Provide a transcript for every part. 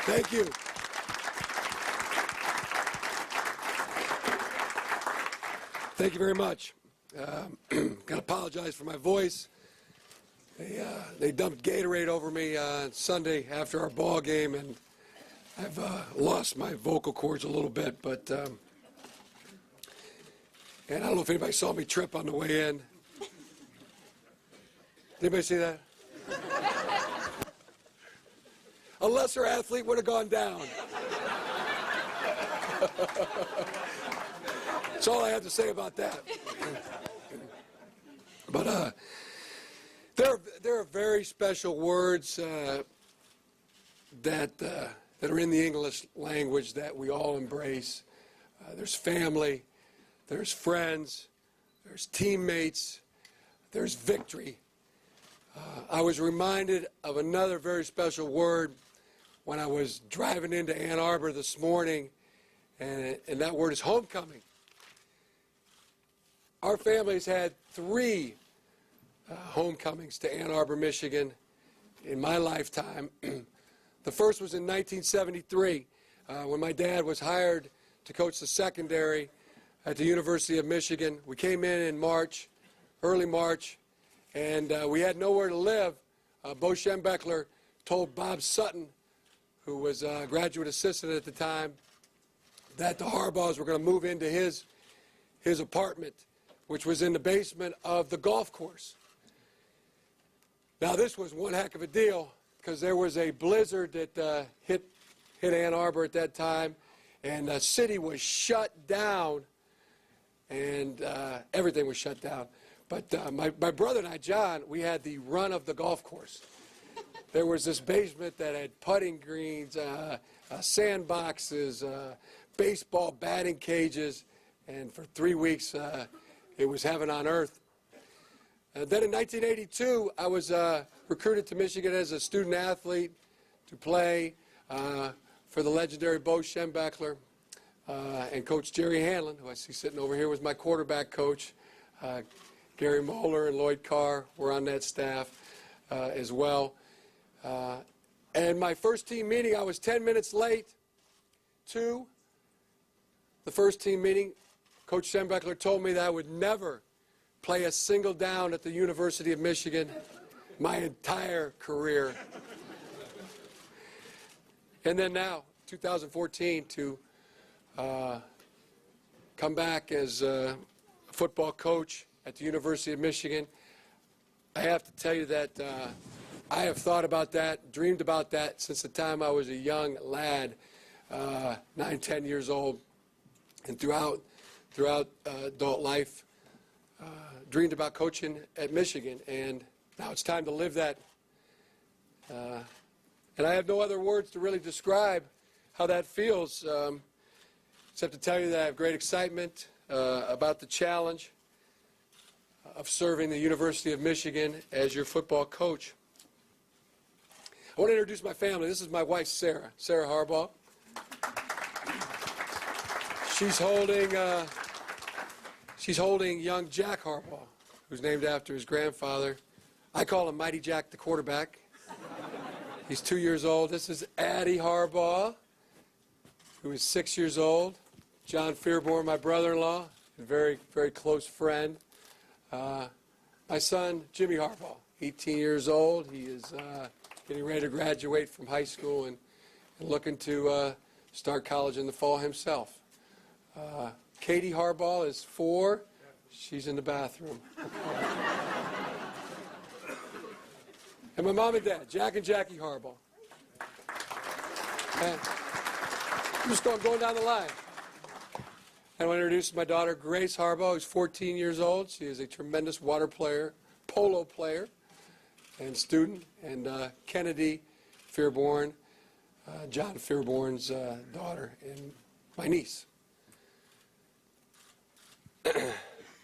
Thank you. Thank you very much. Got to apologize for my voice. They dumped Gatorade over me on Sunday after our ball game, and I've lost my vocal cords a little bit. But and I don't know if anybody saw me trip on the way in. Did anybody see that? A lesser athlete would have gone down. That's all I have to say about that. But there are very special words that are in the English language that we all embrace. There's family, there's friends, there's teammates, there's victory. I was reminded of another very special word when I was driving into Ann Arbor this morning, and that word is homecoming. Our family's had 3 homecomings to Ann Arbor, Michigan in my lifetime. The first was in 1973 when my dad was hired to coach the secondary at the University of Michigan. We came in March, early March, and we had nowhere to live. Bo Schembechler told Bob Sutton, who was a graduate assistant at the time, that the Harbaughs were going to move into his apartment, which was in the basement of the golf course. Now, this was one heck of a deal because there was a blizzard that hit Ann Arbor at that time, and the city was shut down, and everything was shut down. But my brother and I, John, we had the run of the golf course. There was this basement that had putting greens, sandboxes, baseball batting cages, and for 3 weeks it was heaven on earth. Then in 1982, I was recruited to Michigan as a student athlete to play for the legendary Bo Schembechler, and Coach Jerry Hanlon, who I see sitting over here, was my quarterback coach. Gary Moeller and Lloyd Carr were on that staff as well. And my first team meeting, I was 10 minutes late to the first team meeting. Coach Schembechler told me that I would never play a single down at the University of Michigan my entire career. And then now, 2014, to come back as a football coach at the University of Michigan. I have to tell you that I have thought about that, dreamed about that since the time I was a young lad, 9, 10 years old, and throughout adult life, dreamed about coaching at Michigan, and now it's time to live that. And I have no other words to really describe how that feels, except to tell you that I have great excitement about the challenge of serving the University of Michigan as your football coach. I want to introduce my family. This is my wife, Sarah Harbaugh. She's holding young Jack Harbaugh, who's named after his grandfather. I call him Mighty Jack the quarterback. He's 2 years old. This is Addie Harbaugh, who is 6 years old. John Fearborn, my brother-in-law, a very, very close friend. My son, Jimmy Harbaugh, 18 years old. He is getting ready to graduate from high school and looking to start college in the fall himself. Katie Harbaugh is 4. She's in the bathroom. And my mom and dad, Jack and Jackie Harbaugh. And I'm just going down the line. I want to introduce my daughter, Grace Harbaugh, who's 14 years old. She is a tremendous water player, polo player, and student. And Kennedy Fearborn, John Fearborn's daughter, and my niece. I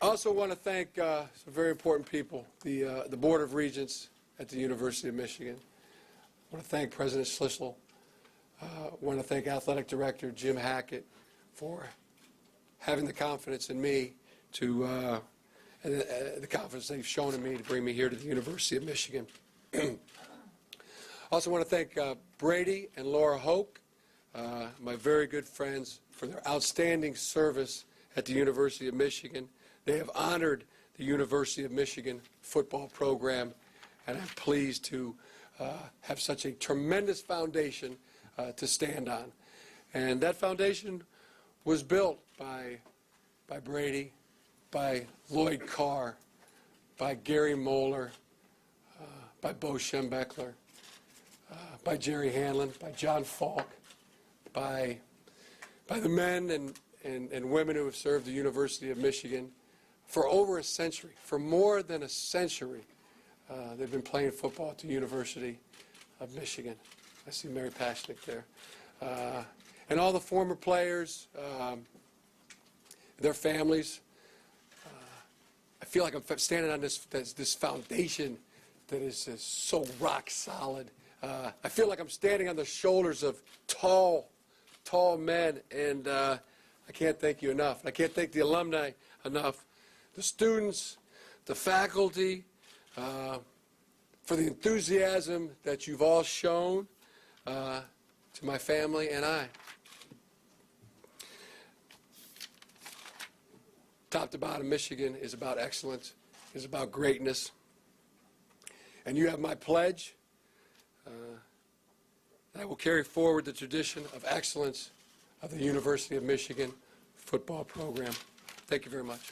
also want to thank some very important people, the Board of Regents at the University of Michigan. I want to thank President Schlissel. I want to thank Athletic Director Jim Hackett for having the confidence in me to, and the confidence they've shown in me to bring me here to the University of Michigan. Also want to thank Brady and Laura Hoke, my very good friends, for their outstanding service at the University of Michigan. They have honored the University of Michigan football program, and I'm pleased to have such a tremendous foundation to stand on. And that foundation was built by Brady, by Lloyd Carr, by Gary Moeller, by Bo Schembechler, by Jerry Hanlon, by John Falk, by the men and women who have served the University of Michigan for over a century, for more than a century. They've been playing football at the University of Michigan. I see Mary Pashnick there. And all the former players, their families. I feel like I'm standing on this foundation that is so rock solid. I feel like I'm standing on the shoulders of tall men, and I can't thank you enough. I can't thank the alumni enough, the students, the faculty, for the enthusiasm that you've all shown to my family and I. Top to bottom, Michigan is about excellence, is about greatness. And you have my pledge that I will carry forward the tradition of excellence of the University of Michigan football program. Thank you very much.